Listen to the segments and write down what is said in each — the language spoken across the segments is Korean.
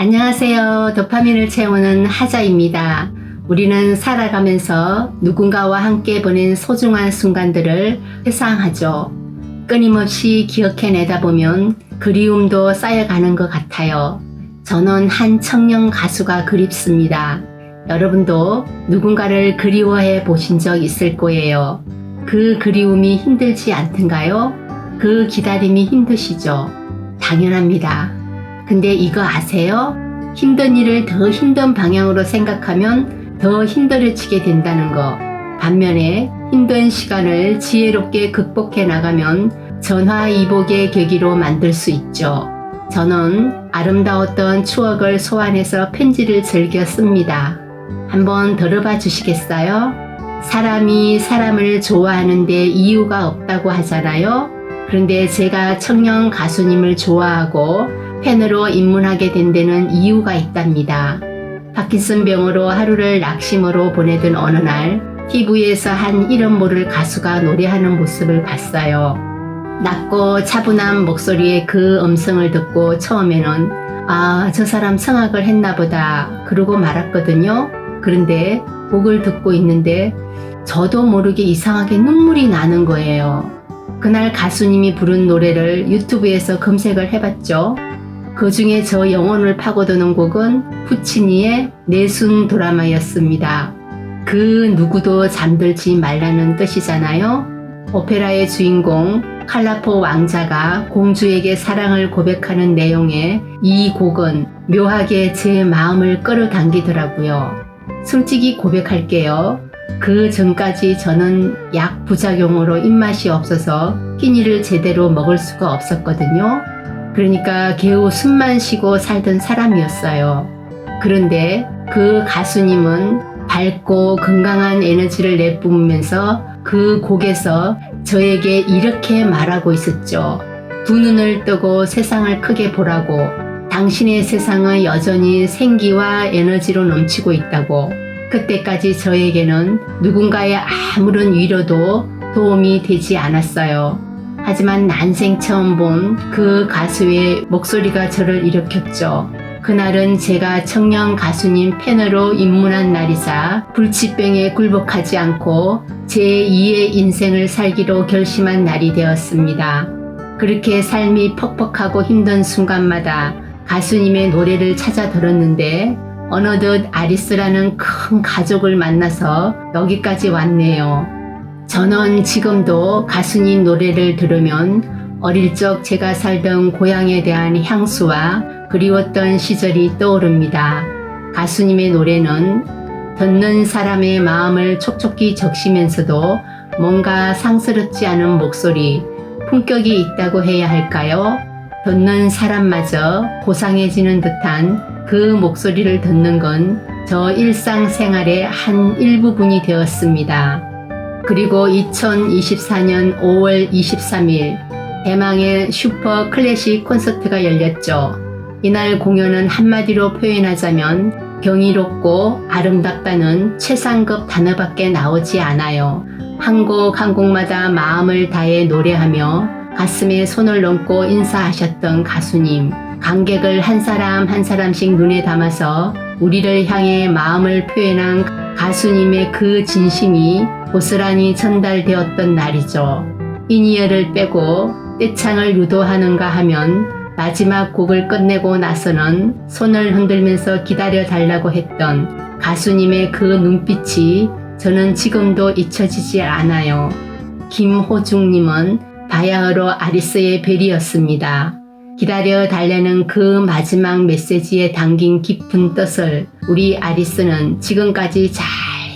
안녕하세요. 도파민을 채우는 하자입니다. 우리는 살아가면서 누군가와 함께 보낸 소중한 순간들을 회상하죠. 끊임없이 기억해내다 보면 그리움도 쌓여가는 것 같아요. 저는 한 청년 가수가 그립습니다. 여러분도 누군가를 그리워해 보신 적 있을 거예요. 그 그리움이 힘들지 않던가요? 그 기다림이 힘드시죠? 당연합니다. 근데 이거 아세요? 힘든 일을 더 힘든 방향으로 생각하면 더 힘들어지게 된다는 거. 반면에 힘든 시간을 지혜롭게 극복해 나가면 전화위복의 계기로 만들 수 있죠. 저는 아름다웠던 추억을 소환해서 편지를 즐겨 씁니다. 한번 들어봐 주시겠어요? 사람이 사람을 좋아하는데 이유가 없다고 하잖아요. 그런데 제가 청년 가수님을 좋아하고 팬으로 입문하게 된 데는 이유가 있답니다. 파킨슨 병으로 하루를 낙심으로 보내던 어느 날 TV에서 한 이름 모를 가수가 노래하는 모습을 봤어요. 낮고 차분한 목소리의 그 음성을 듣고 처음에는 저 사람 성악을 했나 보다 그러고 말았거든요. 그런데 곡을 듣고 있는데 저도 모르게 이상하게 눈물이 나는 거예요. 그날 가수님이 부른 노래를 유튜브에서 검색을 해봤죠. 그 중에 저 영혼을 파고드는 곡은 푸치니의 내순 드라마였습니다. 그 누구도 잠들지 말라는 뜻이잖아요. 오페라의 주인공 칼라포 왕자가 공주에게 사랑을 고백하는 내용의 이 곡은 묘하게 제 마음을 끌어당기더라고요. 솔직히 고백할게요. 그 전까지 저는 약 부작용으로 입맛이 없어서 끼니를 제대로 먹을 수가 없었거든요. 그러니까 겨우 숨만 쉬고 살던 사람이었어요. 그런데 그 가수님은 밝고 건강한 에너지를 내뿜으면서 그 곡에서 저에게 이렇게 말하고 있었죠. 두 눈을 뜨고 세상을 크게 보라고. 당신의 세상은 여전히 생기와 에너지로 넘치고 있다고. 그때까지 저에게는 누군가의 아무런 위로도 도움이 되지 않았어요. 하지만 난생 처음 본 그 가수의 목소리가 저를 일으켰죠. 그날은 제가 청년 가수님 팬으로 입문한 날이자 불치병에 굴복하지 않고 제2의 인생을 살기로 결심한 날이 되었습니다. 그렇게 삶이 퍽퍽하고 힘든 순간마다 가수님의 노래를 찾아 들었는데 어느덧 아리스라는 큰 가족을 만나서 여기까지 왔네요. 저는 지금도 가수님 노래를 들으면 어릴 적 제가 살던 고향에 대한 향수와 그리웠던 시절이 떠오릅니다. 가수님의 노래는 듣는 사람의 마음을 촉촉히 적시면서도 뭔가 상스럽지 않은 목소리, 품격이 있다고 해야 할까요? 듣는 사람마저 고상해지는 듯한 그 목소리를 듣는 건 저 일상생활의 한 일부분이 되었습니다. 그리고 2024년 5월 23일 대망의 슈퍼 클래식 콘서트가 열렸죠. 이날 공연은 한마디로 표현하자면 경이롭고 아름답다는 최상급 단어밖에 나오지 않아요. 한 곡 한 곡마다 마음을 다해 노래하며 가슴에 손을 얹고 인사하셨던 가수님. 관객을 한 사람 한 사람씩 눈에 담아서 우리를 향해 마음을 표현한 가수님의 그 진심이 고스란히 전달되었던 날이죠. 인이어를 빼고 떼창을 유도하는가 하면 마지막 곡을 끝내고 나서는 손을 흔들면서 기다려 달라고 했던 가수님의 그 눈빛이 저는 지금도 잊혀지지 않아요. 김호중님은 바야흐로 아리스의 벨이었습니다. 기다려 달라는 그 마지막 메시지에 담긴 깊은 뜻을 우리 아리스는 지금까지 잘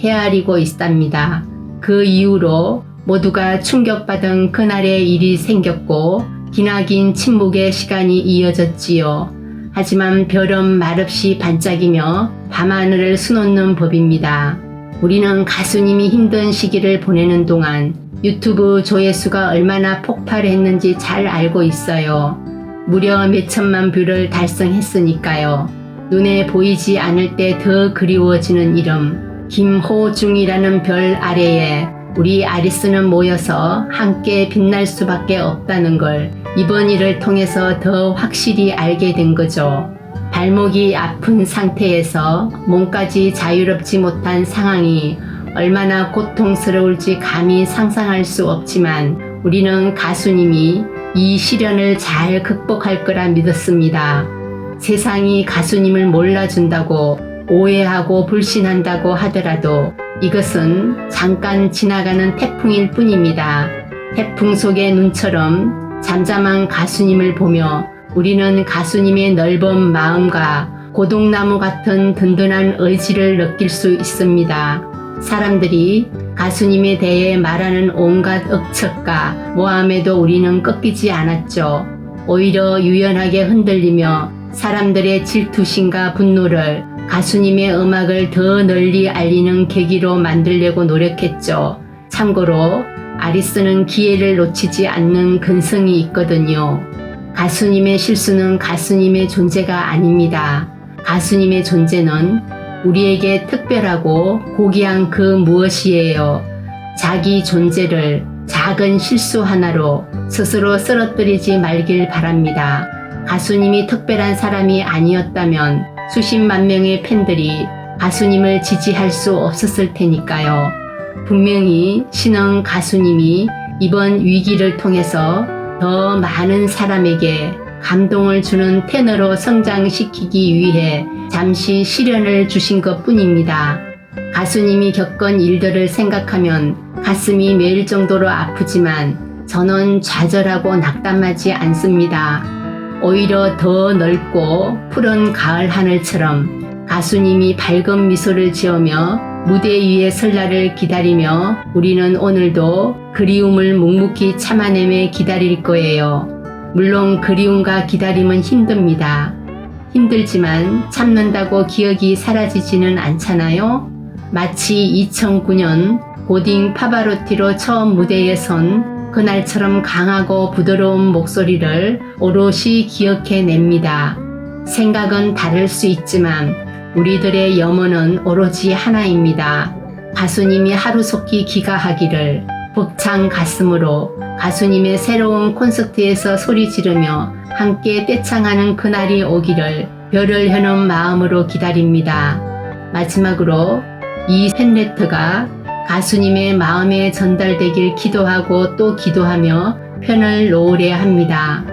헤아리고 있답니다. 그 이후로 모두가 충격받은 그날의 일이 생겼고 기나긴 침묵의 시간이 이어졌지요. 하지만 별은 말없이 반짝이며 밤하늘을 수놓는 법입니다. 우리는 가수님이 힘든 시기를 보내는 동안 유튜브 조회수가 얼마나 폭발했는지 잘 알고 있어요. 무려 몇천만 뷰를 달성했으니까요. 눈에 보이지 않을 때 더 그리워지는 이름 김호중이라는 별 아래에 우리 아리스는 모여서 함께 빛날 수밖에 없다는 걸 이번 일을 통해서 더 확실히 알게 된 거죠. 발목이 아픈 상태에서 몸까지 자유롭지 못한 상황이 얼마나 고통스러울지 감히 상상할 수 없지만 우리는 가수님이 이 시련을 잘 극복할 거라 믿었습니다. 세상이 가수님을 몰라준다고 오해하고 불신한다고 하더라도 이것은 잠깐 지나가는 태풍일 뿐입니다. 태풍 속의 눈처럼 잠잠한 가수님을 보며 우리는 가수님의 넓은 마음과 고동나무 같은 든든한 의지를 느낄 수 있습니다. 사람들이 가수님에 대해 말하는 온갖 억측과 모함에도 우리는 꺾이지 않았죠. 오히려 유연하게 흔들리며 사람들의 질투심과 분노를 가수님의 음악을 더 널리 알리는 계기로 만들려고 노력했죠. 참고로 아리스는 기회를 놓치지 않는 근성이 있거든요. 가수님의 실수는 가수님의 존재가 아닙니다. 가수님의 존재는 우리에게 특별하고 고귀한 그 무엇이에요. 자기 존재를 작은 실수 하나로 스스로 쓰러뜨리지 말길 바랍니다. 가수님이 특별한 사람이 아니었다면 수십만 명의 팬들이 가수님을 지지할 수 없었을 테니까요. 분명히 신은 가수님이 이번 위기를 통해서 더 많은 사람에게 감동을 주는 테너로 성장시키기 위해 잠시 시련을 주신 것 뿐입니다. 가수님이 겪은 일들을 생각하면 가슴이 메일 정도로 아프지만 저는 좌절하고 낙담하지 않습니다. 오히려 더 넓고 푸른 가을 하늘처럼 가수님이 밝은 미소를 지으며 무대 위에 설 날을 기다리며 우리는 오늘도 그리움을 묵묵히 참아내며 기다릴 거예요. 물론 그리움과 기다림은 힘듭니다. 힘들지만 참는다고 기억이 사라지지는 않잖아요. 마치 2009년 고딩 파바로티로 처음 무대에 선 그날처럼 강하고 부드러운 목소리를 오롯이 기억해냅니다. 생각은 다를 수 있지만 우리들의 염원은 오로지 하나입니다. 가수님이 하루속히 귀가하기를 벅찬 가슴으로 가수님의 새로운 콘서트에서 소리 지르며 함께 떼창하는 그날이 오기를 별을 여는 마음으로 기다립니다. 마지막으로 이 팬레터가 가수님의 마음에 전달되길 기도하고 또 기도하며 편을 놓으려 합니다.